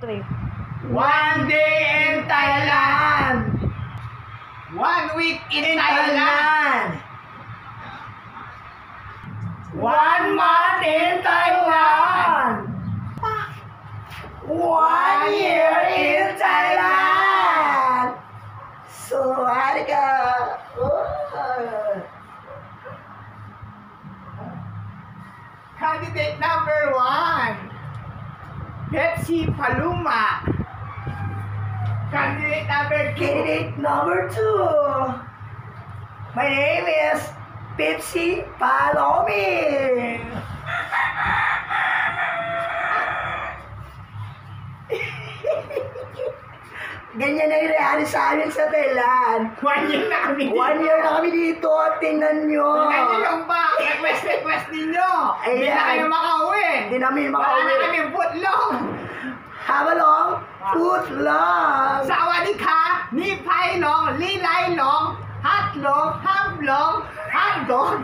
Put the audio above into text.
3. One day in Thailand. 1 week in Thailand. 1 month in Thailand. 1 year in Thailand. Swadika. Candidate number 1, Pepsi Paluma. Candidate number 2, my name is Pepsi Palomi. Ganyan na yung reality sa amin sa Thailand. 1 year na kami dito. 1 year na kami dito. Tingnan nyo. Tingnan nyo yung ba? Request ninyo. Ayan. Hindi na kayo makauwi. Hindi namin Wala makauwi. na kami footlong. Habalong, foot long. สวัสดีค่ะนี่ไพ่ลองลี่ไล่ลองฮัดลองห้ามลองฮัดลอง